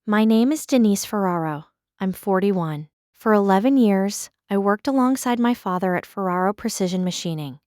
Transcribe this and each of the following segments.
My name is Denise Ferraro. I'm 41. For 11 years, I worked alongside my father at Ferraro Precision Machining,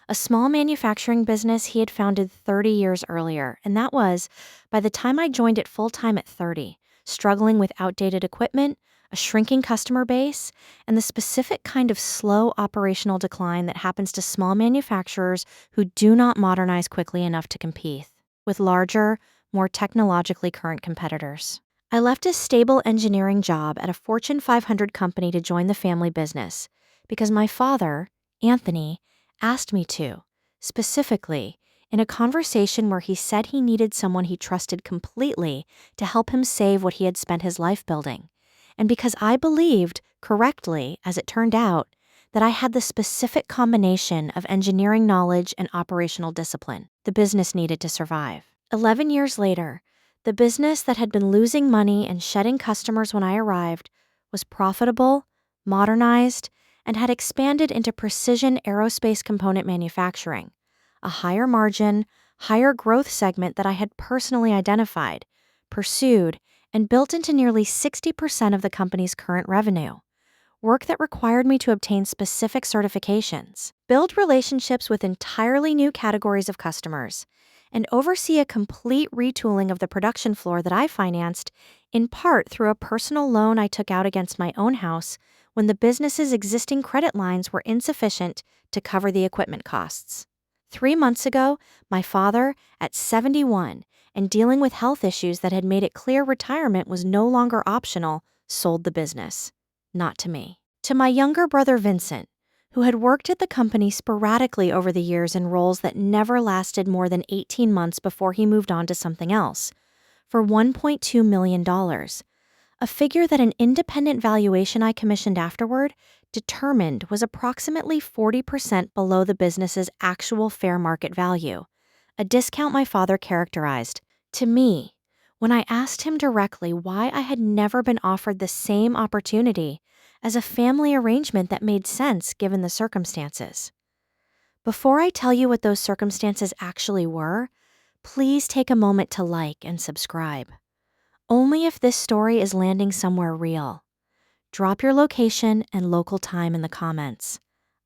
a small manufacturing business he had founded 30 years earlier, and that was, by the time I joined it full-time at 30, struggling with outdated equipment, a shrinking customer base, and the specific kind of slow operational decline that happens to small manufacturers who do not modernize quickly enough to compete with larger, more technologically current competitors. I left a stable engineering job at a Fortune 500 company to join the family business because my father, Anthony, asked me to, specifically in a conversation where he said he needed someone he trusted completely to help him save what he had spent his life building. And because I believed, correctly, as it turned out, that I had the specific combination of engineering knowledge and operational discipline the business needed to survive. 11 years later, the business that had been losing money and shedding customers when I arrived was profitable, modernized, and had expanded into precision aerospace component manufacturing, a higher margin, higher growth segment that I had personally identified, pursued, and built into nearly 60% of the company's current revenue. Work that required me to obtain specific certifications, build relationships with entirely new categories of customers, and oversee a complete retooling of the production floor that I financed, in part through a personal loan I took out against my own house when the business's existing credit lines were insufficient to cover the equipment costs. 3 months ago, my father, at 71, and dealing with health issues that had made it clear retirement was no longer optional, sold the business. Not to me. To my younger brother Vincent, who had worked at the company sporadically over the years in roles that never lasted more than 18 months before he moved on to something else, for $1.2 million, a figure that an independent valuation I commissioned afterward determined was approximately 40% below the business's actual fair market value, a discount my father characterized, to me, when I asked him directly why I had never been offered the same opportunity as a family arrangement that made sense given the circumstances. Before I tell you what those circumstances actually were, please take a moment to like and subscribe. Only if this story is landing somewhere real. Drop your location and local time in the comments.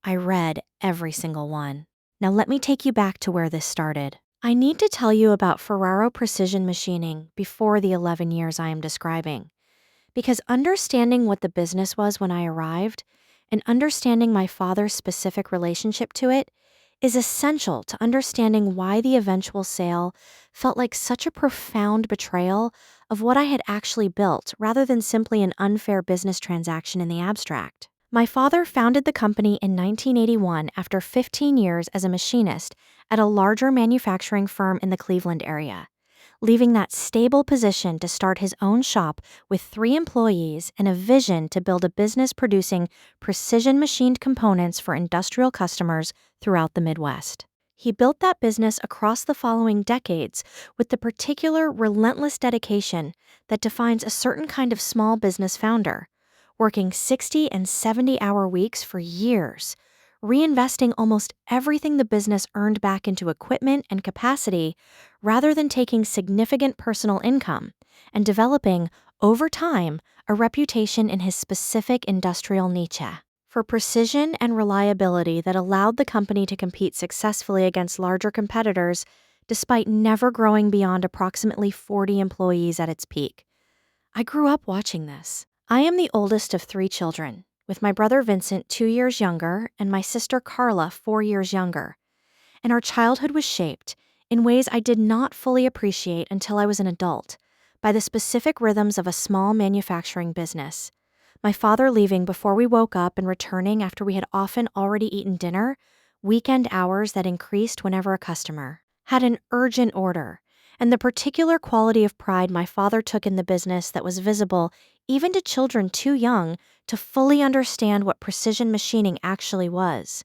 I read every single one. Now let me take you back to where this started. I need to tell you about Ferraro Precision Machining before the 11 years I am describing, because understanding what the business was when I arrived and understanding my father's specific relationship to it is essential to understanding why the eventual sale felt like such a profound betrayal of what I had actually built rather than simply an unfair business transaction in the abstract. My father founded the company in 1981 after 15 years as a machinist at a larger manufacturing firm in the Cleveland area, leaving that stable position to start his own shop with 3 employees and a vision to build a business producing precision machined components for industrial customers throughout the Midwest. He built that business across the following decades with the particular relentless dedication that defines a certain kind of small business founder, working 60 and 70-hour weeks for years, reinvesting almost everything the business earned back into equipment and capacity rather than taking significant personal income, and developing, over time, a reputation in his specific industrial niche for precision and reliability that allowed the company to compete successfully against larger competitors despite never growing beyond approximately 40 employees at its peak. I grew up watching this. I am the oldest of 3 children, with my brother Vincent 2 years younger and my sister Carla 4 years younger. And our childhood was shaped, in ways I did not fully appreciate until I was an adult, by the specific rhythms of a small manufacturing business. My father leaving before we woke up and returning after we had often already eaten dinner, weekend hours that increased whenever a customer had an urgent order, and the particular quality of pride my father took in the business that was visible even to children too young to fully understand what precision machining actually was.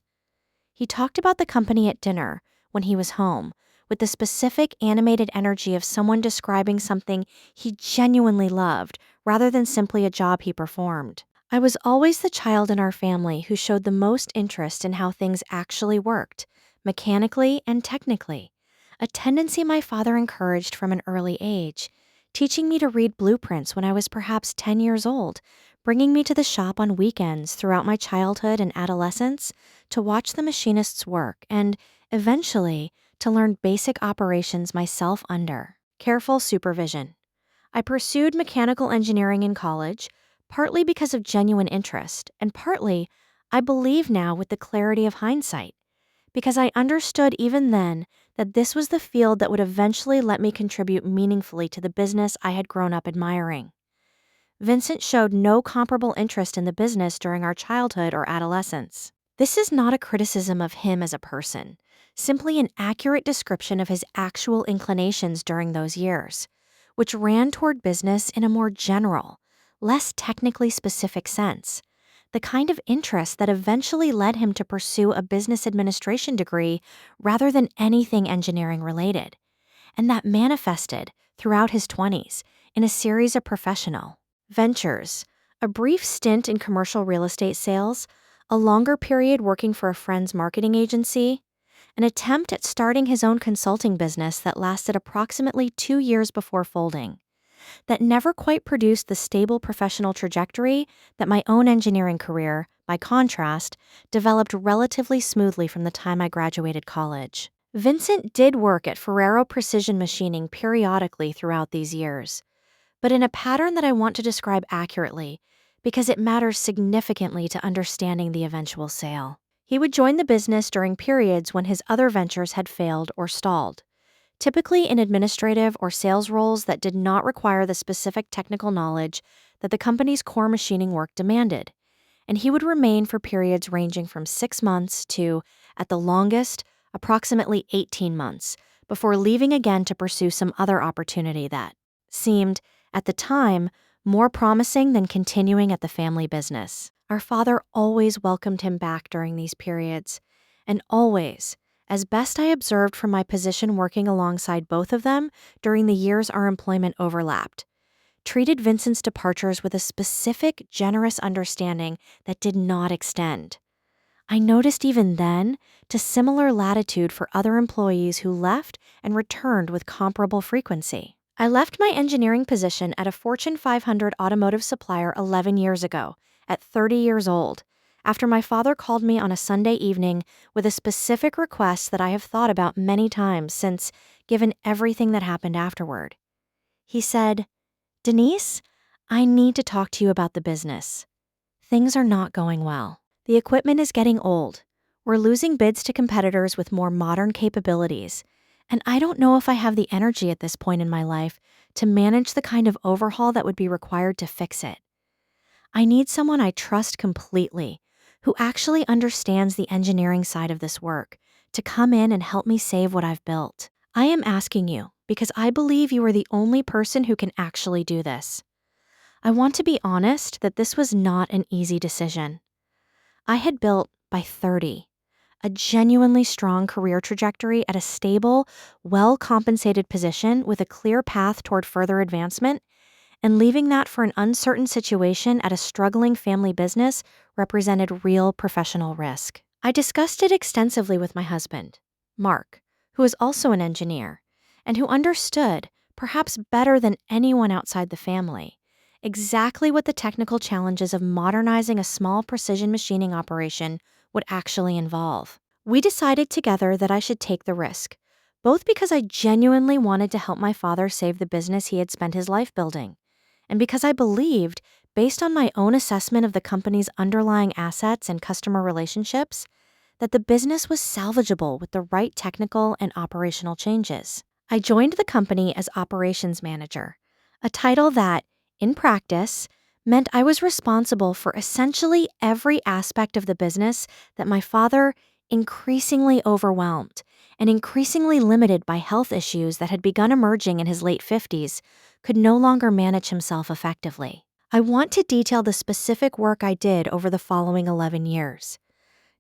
He talked about the company at dinner, when he was home, with the specific animated energy of someone describing something he genuinely loved, rather than simply a job he performed. I was always the child in our family who showed the most interest in how things actually worked, mechanically and technically, a tendency my father encouraged from an early age, teaching me to read blueprints when I was perhaps 10 years old, bringing me to the shop on weekends throughout my childhood and adolescence to watch the machinists work and, eventually, to learn basic operations myself under careful supervision. I pursued mechanical engineering in college, partly because of genuine interest, and partly, I believe now with the clarity of hindsight, because I understood even then that this was the field that would eventually let me contribute meaningfully to the business I had grown up admiring. Vincent showed no comparable interest in the business during our childhood or adolescence. This is not a criticism of him as a person, simply an accurate description of his actual inclinations during those years, which ran toward business in a more general, less technically specific sense, the kind of interest that eventually led him to pursue a business administration degree rather than anything engineering related, and that manifested throughout his 20s in a series of professional ventures, a brief stint in commercial real estate sales, a longer period working for a friend's marketing agency, an attempt at starting his own consulting business that lasted approximately 2 years before folding, that never quite produced the stable professional trajectory that my own engineering career, by contrast, developed relatively smoothly from the time I graduated college. Vincent did work at Ferrero Precision Machining periodically throughout these years, but in a pattern that I want to describe accurately because it matters significantly to understanding the eventual sale. He would join the business during periods when his other ventures had failed or stalled, typically in administrative or sales roles that did not require the specific technical knowledge that the company's core machining work demanded, and he would remain for periods ranging from 6 months to, at the longest, approximately 18 months, before leaving again to pursue some other opportunity that seemed, at the time, more promising than continuing at the family business. Our father always welcomed him back during these periods, and always, as best I observed from my position working alongside both of them during the years our employment overlapped, treated Vincent's departures with a specific, generous understanding that did not extend. I noticed even then to similar latitude for other employees who left and returned with comparable frequency. I left my engineering position at a Fortune 500 automotive supplier 11 years ago, at 30 years old, after my father called me on a Sunday evening with a specific request that I have thought about many times since, given everything that happened afterward. He said, "Denise, I need to talk to you about the business. Things are not going well. The equipment is getting old. We're losing bids to competitors with more modern capabilities, and I don't know if I have the energy at this point in my life to manage the kind of overhaul that would be required to fix it. I need someone I trust completely, who actually understands the engineering side of this work, to come in and help me save what I've built. I am asking you because I believe you are the only person who can actually do this. I want to be honest that this was not an easy decision. I had built, by 30, a genuinely strong career trajectory at a stable, well-compensated position with a clear path toward further advancement, and leaving that for an uncertain situation at a struggling family business represented real professional risk. I discussed it extensively with my husband, Mark, who is also an engineer, and who understood, perhaps better than anyone outside the family, exactly what the technical challenges of modernizing a small precision machining operation would actually involve. We decided together that I should take the risk, both because I genuinely wanted to help my father save the business he had spent his life building, and because I believed, based on my own assessment of the company's underlying assets and customer relationships, that the business was salvageable with the right technical and operational changes. I joined the company as operations manager, a title that, in practice, meant I was responsible for essentially every aspect of the business that my father, increasingly overwhelmed and increasingly limited by health issues that had begun emerging in his late 50s, could no longer manage himself effectively. I want to detail the specific work I did over the following 11 years,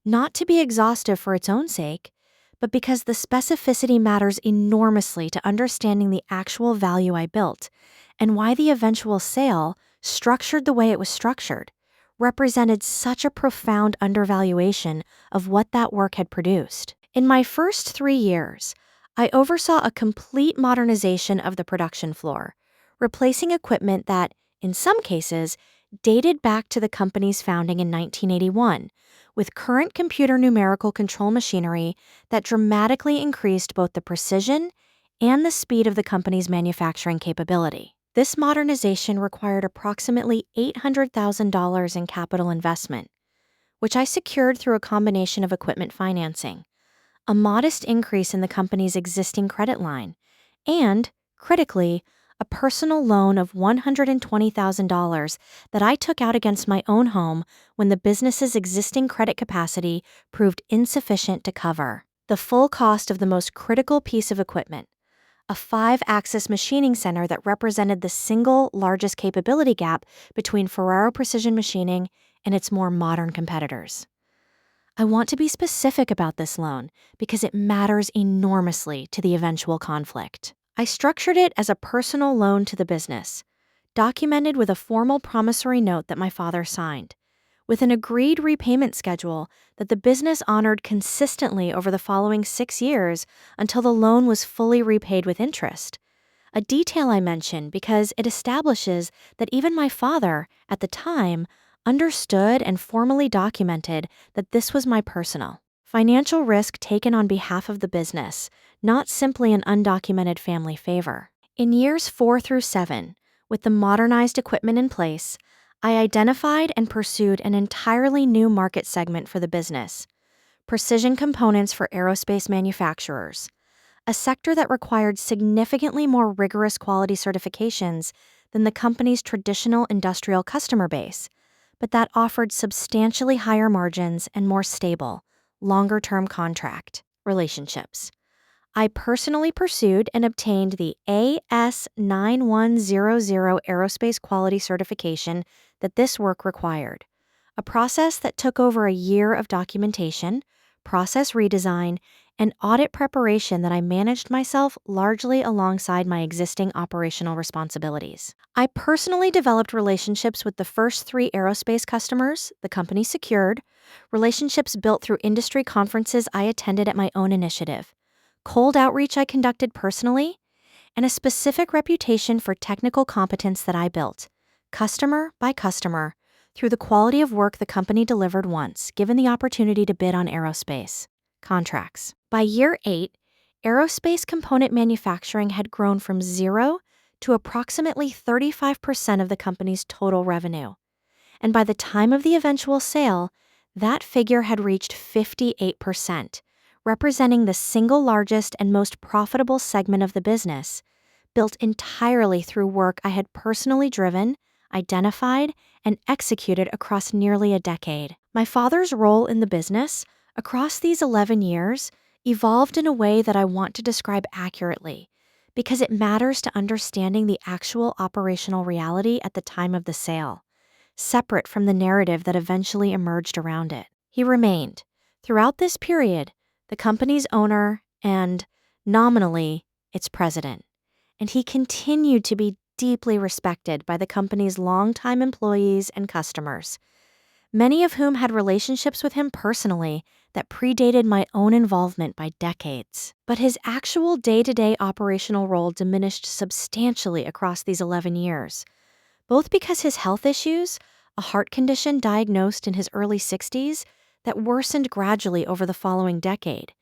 not to be exhaustive for its own sake, but because the specificity matters enormously to understanding the actual value I built and why the eventual sale, structured the way it was structured, represented such a profound undervaluation of what that work had produced. In my first 3 years, I oversaw a complete modernization of the production floor, replacing equipment that, in some cases, dated back to the company's founding in 1981, with current computer numerical control machinery that dramatically increased both the precision and the speed of the company's manufacturing capability. This modernization required approximately $800,000 in capital investment, which I secured through a combination of equipment financing, a modest increase in the company's existing credit line, and, critically, a personal loan of $120,000 that I took out against my own home when the business's existing credit capacity proved insufficient to cover the full cost of the most critical piece of equipment, a 5-axis machining center that represented the single largest capability gap between Ferraro Precision Machining and its more modern competitors. I want to be specific about this loan because it matters enormously to the eventual conflict. I structured it as a personal loan to the business, documented with a formal promissory note that my father signed, with an agreed repayment schedule that the business honored consistently over the following 6 years until the loan was fully repaid with interest. A detail I mention because it establishes that even my father, at the time, understood and formally documented that this was my personal financial risk taken on behalf of the business, not simply an undocumented family favor. In years 4 through 7, with the modernized equipment in place, I identified and pursued an entirely new market segment for the business: precision components for aerospace manufacturers, a sector that required significantly more rigorous quality certifications than the company's traditional industrial customer base, but that offered substantially higher margins and more stable, longer-term contract relationships. I personally pursued and obtained the AS9100 aerospace quality certification that this work required, a process that took over a year of documentation, process redesign, and audit preparation that I managed myself largely alongside my existing operational responsibilities. I personally developed relationships with the first 3 aerospace customers the company secured, relationships built through industry conferences I attended at my own initiative, cold outreach I conducted personally, and a specific reputation for technical competence that I built, customer by customer, through the quality of work the company delivered once given the opportunity to bid on aerospace contracts. By year 8, aerospace component manufacturing had grown from 0 to approximately 35% of the company's total revenue. And by the time of the eventual sale, that figure had reached 58%, representing the single largest and most profitable segment of the business, built entirely through work I had personally driven, identified, and executed across nearly a decade. My father's role in the business, across these 11 years, evolved in a way that I want to describe accurately, because it matters to understanding the actual operational reality at the time of the sale, separate from the narrative that eventually emerged around it. He remained, throughout this period, the company's owner and, nominally, its president. And he continued to be deeply respected by the company's longtime employees and customers, many of whom had relationships with him personally that predated my own involvement by decades. But his actual day-to-day operational role diminished substantially across these 11 years, both because his health issues, a heart condition diagnosed in his early 60s that worsened gradually over the following decade,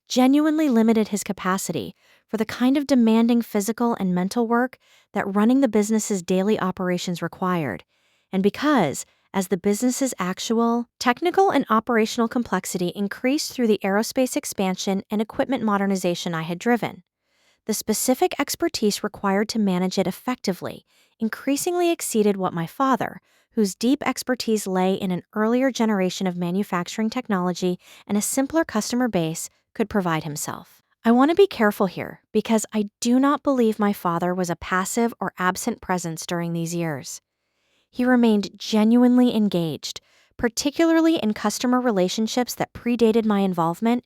genuinely limited his capacity for the kind of demanding physical and mental work that running the business's daily operations required, and because, as the business's actual technical and operational complexity increased through the aerospace expansion and equipment modernization I had driven, the specific expertise required to manage it effectively increasingly exceeded what my father, whose deep expertise lay in an earlier generation of manufacturing technology and a simpler customer base, could provide himself. I want to be careful here because I do not believe my father was a passive or absent presence during these years. He remained genuinely engaged, particularly in customer relationships that predated my involvement,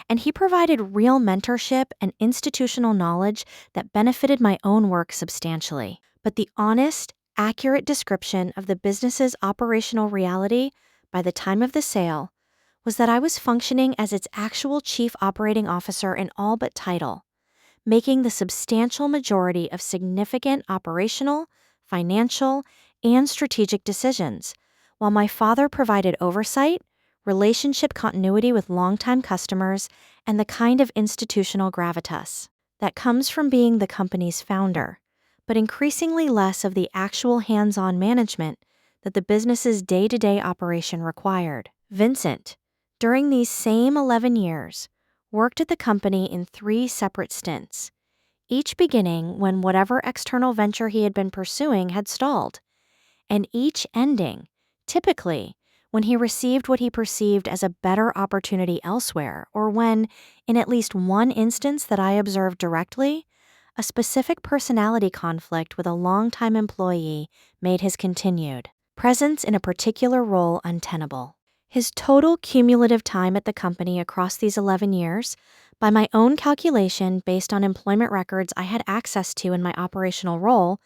and he provided real mentorship and institutional knowledge that benefited my own work substantially. But the honest, accurate description of the business's operational reality by the time of the sale was that I was functioning as its actual chief operating officer in all but title, making the substantial majority of significant operational, financial, and strategic decisions, while my father provided oversight, relationship continuity with longtime customers, and the kind of institutional gravitas that comes from being the company's founder, but increasingly less of the actual hands-on management that the business's day-to-day operation required. Vincent, during these same 11 years, worked at the company in 3 separate stints, each beginning when whatever external venture he had been pursuing had stalled, and each ending, typically, when he received what he perceived as a better opportunity elsewhere, or when, in at least one instance that I observed directly, a specific personality conflict with a longtime employee made his continued presence in a particular role untenable. His total cumulative time at the company across these 11 years, by my own calculation based on employment records I had access to in my operational role,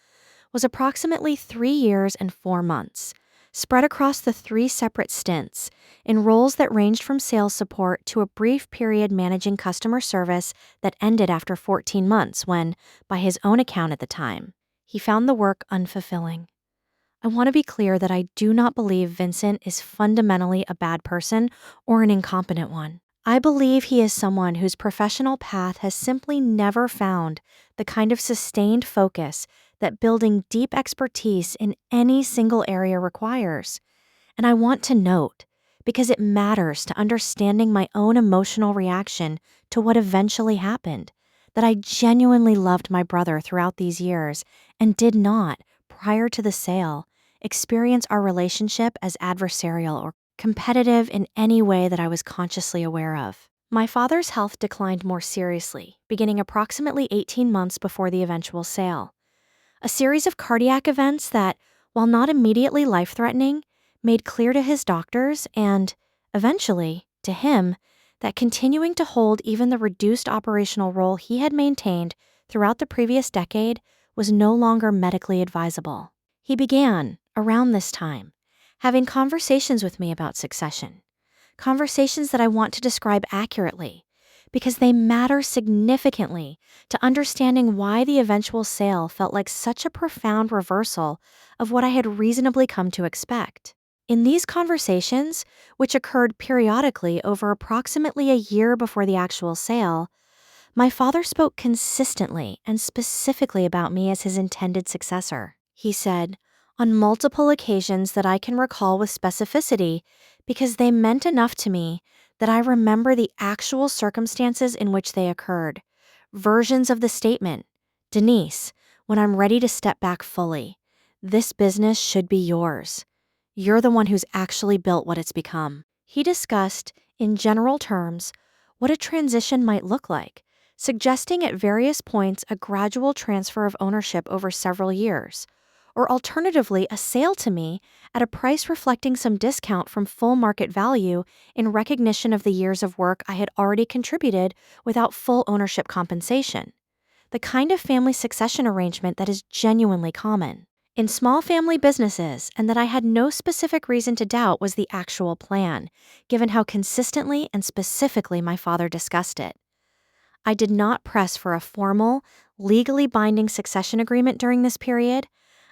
was approximately 3 years and 4 months, spread across the 3 separate stints in roles that ranged from sales support to a brief period managing customer service that ended after 14 months when, by his own account at the time, he found the work unfulfilling. I want to be clear that I do not believe Vincent is fundamentally a bad person or an incompetent one. I believe he is someone whose professional path has simply never found the kind of sustained focus that building deep expertise in any single area requires. And I want to note, because it matters to understanding my own emotional reaction to what eventually happened, that I genuinely loved my brother throughout these years and did not, prior to the sale, experience our relationship as adversarial or competitive in any way that I was consciously aware of. My father's health declined more seriously, beginning approximately 18 months before the eventual sale. A series of cardiac events that, while not immediately life-threatening, made clear to his doctors and, eventually, to him, that continuing to hold even the reduced operational role he had maintained throughout the previous decade was no longer medically advisable. He began, around this time, having conversations with me about succession, conversations that I want to describe accurately, because they matter significantly to understanding why the eventual sale felt like such a profound reversal of what I had reasonably come to expect. In these conversations, which occurred periodically over approximately a year before the actual sale, my father spoke consistently and specifically about me as his intended successor. He said, on multiple occasions that I can recall with specificity, because they meant enough to me that I remember the actual circumstances in which they occurred. Versions of the statement, Denise, when I'm ready to step back fully, this business should be yours. You're the one who's actually built what it's become. He discussed, in general terms, what a transition might look like, suggesting at various points a gradual transfer of ownership over several years, or alternatively a sale to me at a price reflecting some discount from full market value in recognition of the years of work I had already contributed without full ownership compensation, the kind of family succession arrangement that is genuinely common in small family businesses, and that I had no specific reason to doubt was the actual plan, given how consistently and specifically my father discussed it. I did not press for a formal, legally binding succession agreement during this period,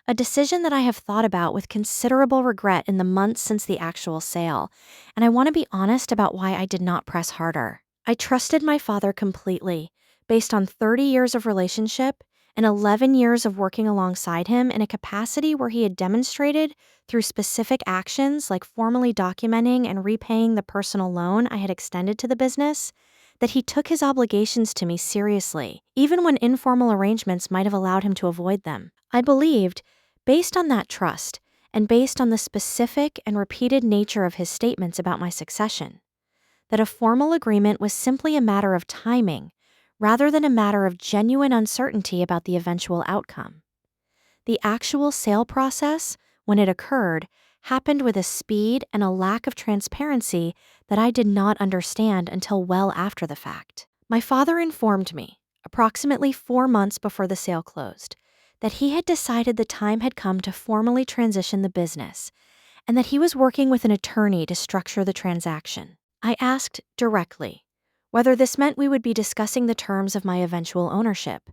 a decision that I have thought about with considerable regret in the months since the actual sale, and I want to be honest about why I did not press harder. I trusted my father completely, based on 30 years of relationship and 11 years of working alongside him in a capacity where he had demonstrated, through specific actions like formally documenting and repaying the personal loan I had extended to the business, that he took his obligations to me seriously, even when informal arrangements might have allowed him to avoid them. I believed, based on that trust, and based on the specific and repeated nature of his statements about my succession, that a formal agreement was simply a matter of timing, rather than a matter of genuine uncertainty about the eventual outcome. The actual sale process, when it occurred, happened with a speed and a lack of transparency that I did not understand until well after the fact. My father informed me, approximately 4 months before the sale closed, that he had decided the time had come to formally transition the business, and that he was working with an attorney to structure the transaction. I asked directly, whether this meant we would be discussing the terms of my eventual ownership.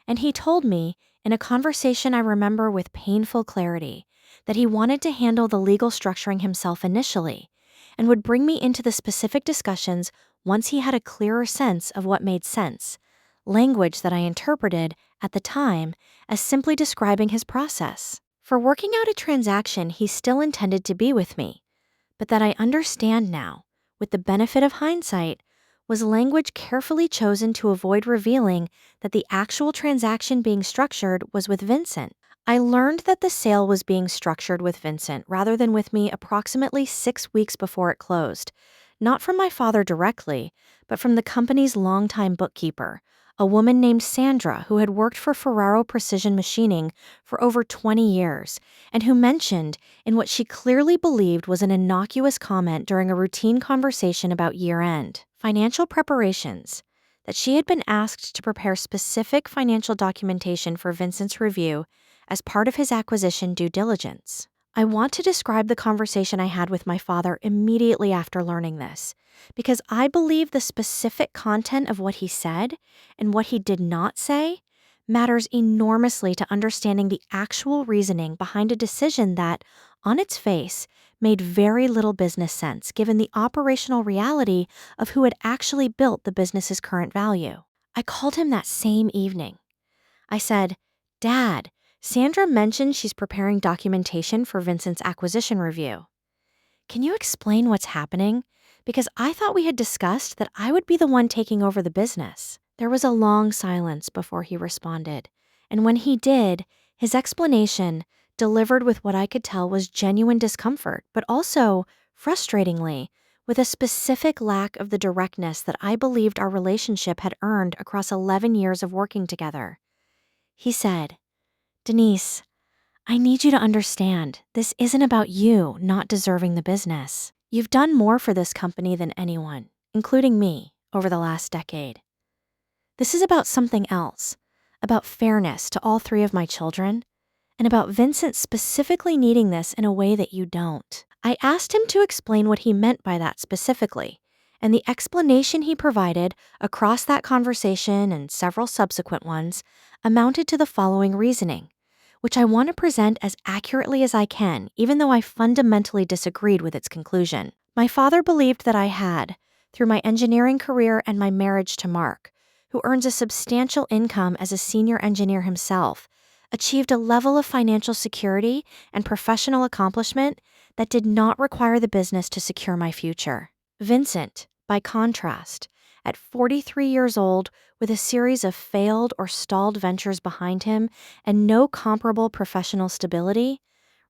And he told me, in a conversation I remember with painful clarity, that he wanted to handle the legal structuring himself initially, and would bring me into the specific discussions once he had a clearer sense of what made sense, language that I interpreted, at the time, as simply describing his process. For working out a transaction, he still intended to be with me, but that I understand now, with the benefit of hindsight, was language carefully chosen to avoid revealing that the actual transaction being structured was with Vincent. I learned that the sale was being structured with Vincent rather than with me approximately 6 weeks before it closed, not from my father directly, but from the company's longtime bookkeeper, a woman named Sandra who had worked for Ferraro Precision Machining for over 20 years, and who mentioned, in what she clearly believed was an innocuous comment during a routine conversation about year-end financial preparations, that she had been asked to prepare specific financial documentation for Vincent's review as part of his acquisition due diligence. I want to describe the conversation I had with my father immediately after learning this, because I believe the specific content of what he said and what he did not say matters enormously to understanding the actual reasoning behind a decision that, on its face, made very little business sense given the operational reality of who had actually built the business's current value. I called him that same evening. I said, "Dad, Sandra mentioned she's preparing documentation for Vincent's acquisition review. Can you explain what's happening? Because I thought we had discussed that I would be the one taking over the business." There was a long silence before he responded, and when he did, his explanation, delivered with what I could tell was genuine discomfort, but also, frustratingly, with a specific lack of the directness that I believed our relationship had earned across 11 years of working together. He said, "Denise, I need you to understand, this isn't about you not deserving the business. You've done more for this company than anyone, including me, over the last decade. This is about something else, about fairness to all 3 of my children, and about Vincent specifically needing this in a way that you don't." I asked him to explain what he meant by that specifically, and the explanation he provided across that conversation and several subsequent ones amounted to the following reasoning, which I want to present as accurately as I can, even though I fundamentally disagreed with its conclusion. My father believed that I had, through my engineering career and my marriage to Mark, who earns a substantial income as a senior engineer himself, achieved a level of financial security and professional accomplishment that did not require the business to secure my future. Vincent, by contrast, at 43 years old, with a series of failed or stalled ventures behind him and no comparable professional stability,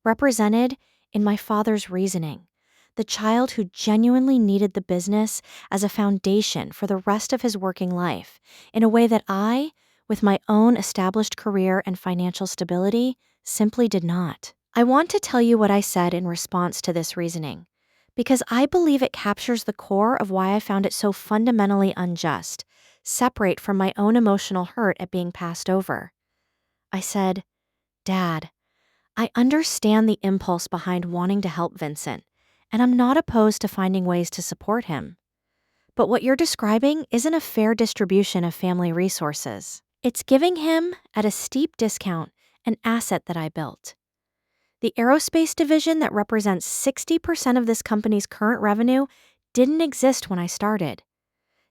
represented, in my father's reasoning, the child who genuinely needed the business as a foundation for the rest of his working life, in a way that I, with my own established career and financial stability, simply did not. I want to tell you what I said in response to this reasoning, because I believe it captures the core of why I found it so fundamentally unjust, separate from my own emotional hurt at being passed over. I said, "Dad, I understand the impulse behind wanting to help Vincent, and I'm not opposed to finding ways to support him. But what you're describing isn't a fair distribution of family resources. It's giving him, at a steep discount, an asset that I built. The aerospace division that represents 60% of this company's current revenue didn't exist when I started.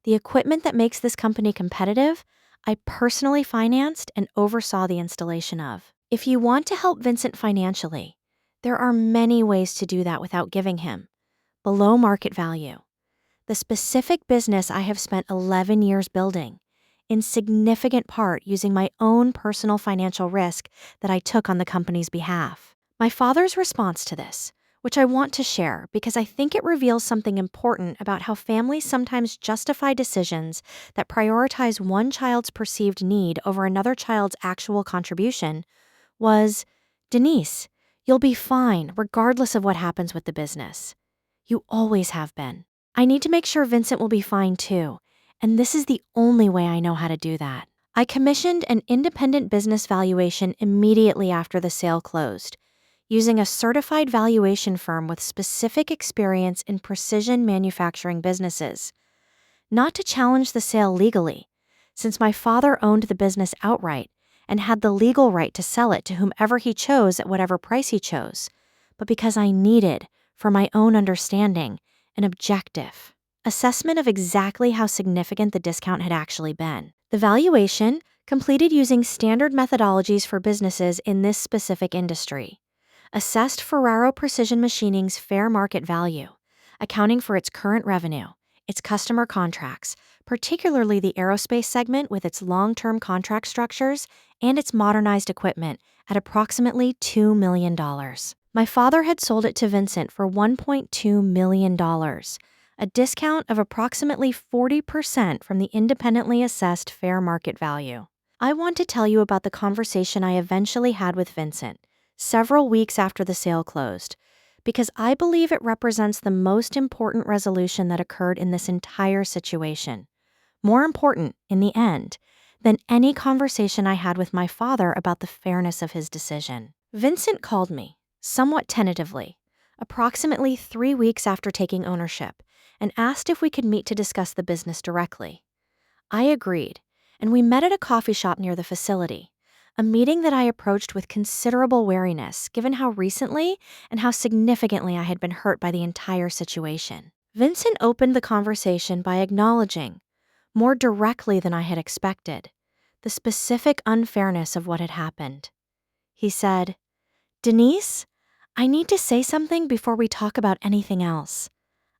The equipment that makes this company competitive, I personally financed and oversaw the installation of. If you want to help Vincent financially, there are many ways to do that without giving him below market value. The specific business I have spent 11 years building, in significant part using my own personal financial risk that I took on the company's behalf." My father's response to this, which I want to share because I think it reveals something important about how families sometimes justify decisions that prioritize one child's perceived need over another child's actual contribution, was, "Denise, you'll be fine regardless of what happens with the business. You always have been. I need to make sure Vincent will be fine too, and this is the only way I know how to do that." I commissioned an independent business valuation immediately after the sale closed, using a certified valuation firm with specific experience in precision manufacturing businesses. not to challenge the sale legally, since my father owned the business outright and had the legal right to sell it to whomever he chose at whatever price he chose, but because I needed, for my own understanding, an objective assessment of exactly how significant the discount had actually been. The valuation, completed using standard methodologies for businesses in this specific industry, assessed Ferraro Precision Machining's fair market value, accounting for its current revenue, its customer contracts, particularly the aerospace segment with its long-term contract structures, and its modernized equipment at approximately $2 million. My father had sold it to Vincent for $1.2 million, a discount of approximately 40% from the independently assessed fair market value. I want to tell you about the conversation I eventually had with Vincent several weeks after the sale closed, because I believe it represents the most important resolution that occurred in this entire situation. More important, in the end, than any conversation I had with my father about the fairness of his decision. Vincent called me, somewhat tentatively, approximately 3 weeks after taking ownership, and asked if we could meet to discuss the business directly. I agreed, and we met at a coffee shop near the facility, a meeting that I approached with considerable wariness given how recently and how significantly I had been hurt by the entire situation. Vincent opened the conversation by acknowledging, more directly than I had expected, the specific unfairness of what had happened. He said, "Denise, I need to say something before we talk about anything else.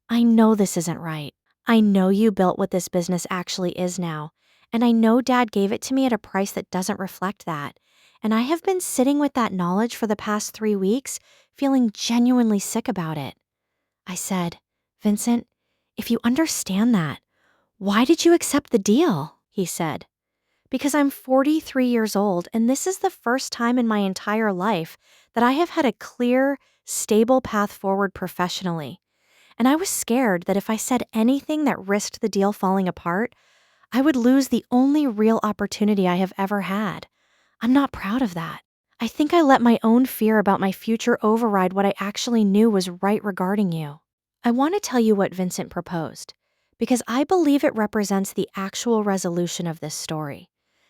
I know this isn't right. I know you built what this business actually is now, and I know Dad gave it to me at a price that doesn't reflect that, and I have been sitting with that knowledge for the past 3 weeks, feeling genuinely sick about it." I said, "Vincent, if you understand that, why did you accept the deal?" He said, "Because I'm 43 years old, and this is the first time in my entire life that I have had a clear, stable path forward professionally. And I was scared that if I said anything that risked the deal falling apart, I would lose the only real opportunity I have ever had. I'm not proud of that. I think I let my own fear about my future override what I actually knew was right regarding you." I want to tell you what Vincent proposed, because I believe it represents the actual resolution of this story,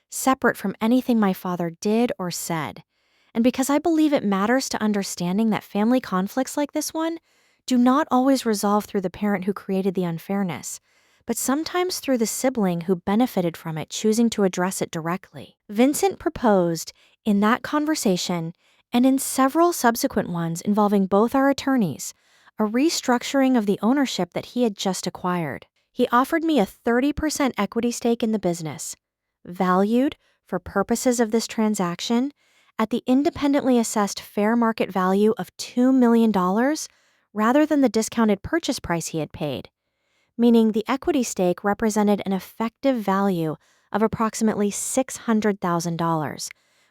separate from anything my father did or said, and because I believe it matters to understanding that family conflicts like this one do not always resolve through the parent who created the unfairness, but sometimes through the sibling who benefited from it choosing to address it directly. Vincent proposed, in that conversation, and in several subsequent ones involving both our attorneys, a restructuring of the ownership that he had just acquired. He offered me a 30% equity stake in the business, valued, for purposes of this transaction, at the independently assessed fair market value of $2 million rather than the discounted purchase price he had paid, meaning the equity stake represented an effective value of approximately $600,000,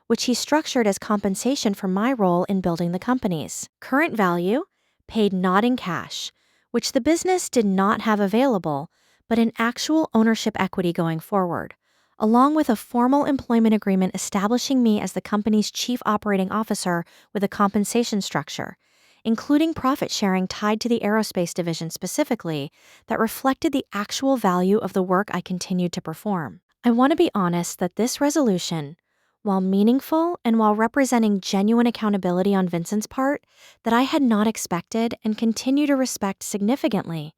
which he structured as compensation for my role in building the company's current value, paid not in cash, which the business did not have available, but in actual ownership equity going forward, along with a formal employment agreement establishing me as the company's chief operating officer with a compensation structure, including profit sharing tied to the aerospace division specifically, that reflected the actual value of the work I continued to perform. I want to be honest that this resolution, while meaningful and while representing genuine accountability on Vincent's part that I had not expected and continue to respect significantly,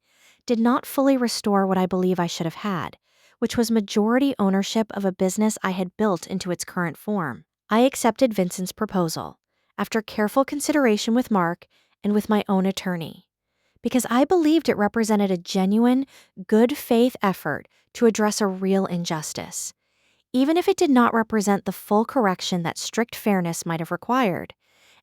did not fully restore what I believe I should have had, which was majority ownership of a business I had built into its current form. I accepted Vincent's proposal, after careful consideration with Mark and with my own attorney, because I believed it represented a genuine, good faith effort to address a real injustice, even if it did not represent the full correction that strict fairness might have required,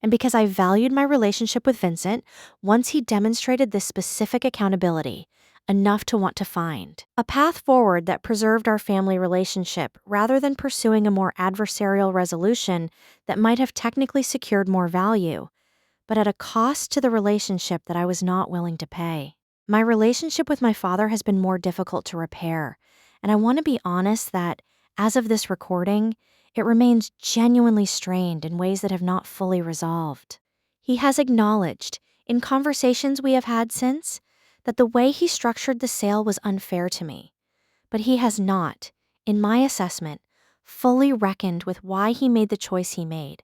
and because I valued my relationship with Vincent once he demonstrated this specific accountability, enough to want to find a path forward that preserved our family relationship rather than pursuing a more adversarial resolution that might have technically secured more value, but at a cost to the relationship that I was not willing to pay. My relationship with my father has been more difficult to repair, and I want to be honest that, as of this recording, it remains genuinely strained in ways that have not fully resolved. He has acknowledged, in conversations we have had since, that the way he structured the sale was unfair to me, but he has not, in my assessment, fully reckoned with why he made the choice he made,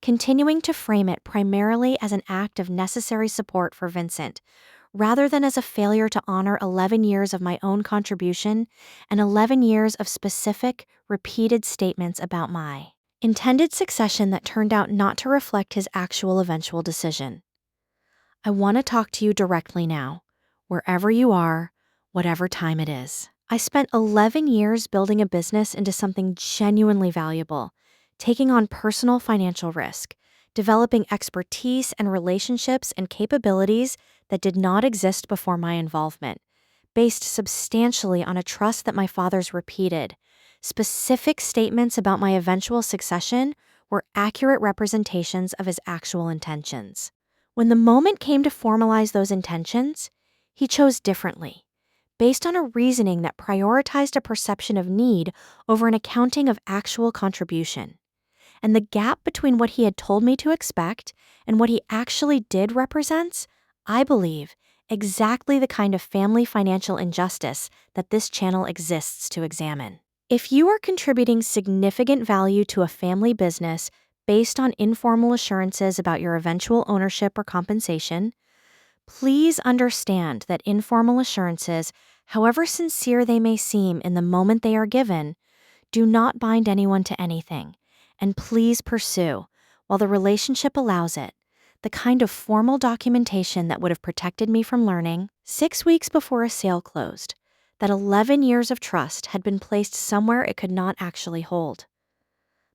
continuing to frame it primarily as an act of necessary support for Vincent, rather than as a failure to honor 11 years of my own contribution and 11 years of specific, repeated statements about my intended succession that turned out not to reflect his actual eventual decision. I want to talk to you directly now, wherever you are, whatever time it is. I spent 11 years building a business into something genuinely valuable, taking on personal financial risk, developing expertise and relationships and capabilities that did not exist before my involvement, based substantially on a trust that my father's repeated. Specific statements about my eventual succession were accurate representations of his actual intentions. When the moment came to formalize those intentions, he chose differently, based on a reasoning that prioritized a perception of need over an accounting of actual contribution. And the gap between what he had told me to expect and what he actually did represents, I believe, exactly the kind of family financial injustice that this channel exists to examine. If you are contributing significant value to a family business based on informal assurances about your eventual ownership or compensation, please understand that informal assurances, however sincere they may seem in the moment they are given, do not bind anyone to anything, and please pursue, while the relationship allows it, the kind of formal documentation that would have protected me from learning, 6 weeks before a sale closed, that 11 years of trust had been placed somewhere it could not actually hold.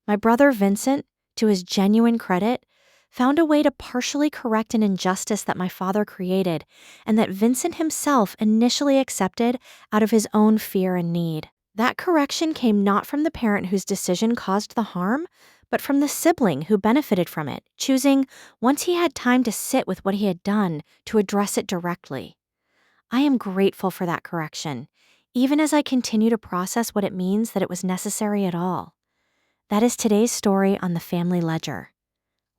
My brother Vincent, to his genuine credit, found a way to partially correct an injustice that my father created and that Vincent himself initially accepted out of his own fear and need. That correction came not from the parent whose decision caused the harm, but from the sibling who benefited from it, choosing, once he had time to sit with what he had done, to address it directly. I am grateful for that correction, even as I continue to process what it means that it was necessary at all. That is today's story on the Family Ledger.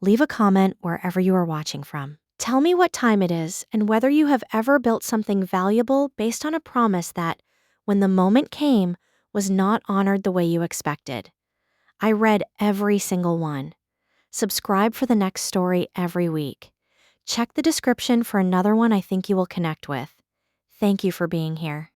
Leave a comment wherever you are watching from. Tell me what time it is and whether you have ever built something valuable based on a promise that, when the moment came, was not honored the way you expected. I read every single one. Subscribe for the next story every week. Check the description for another one I think you will connect with. Thank you for being here.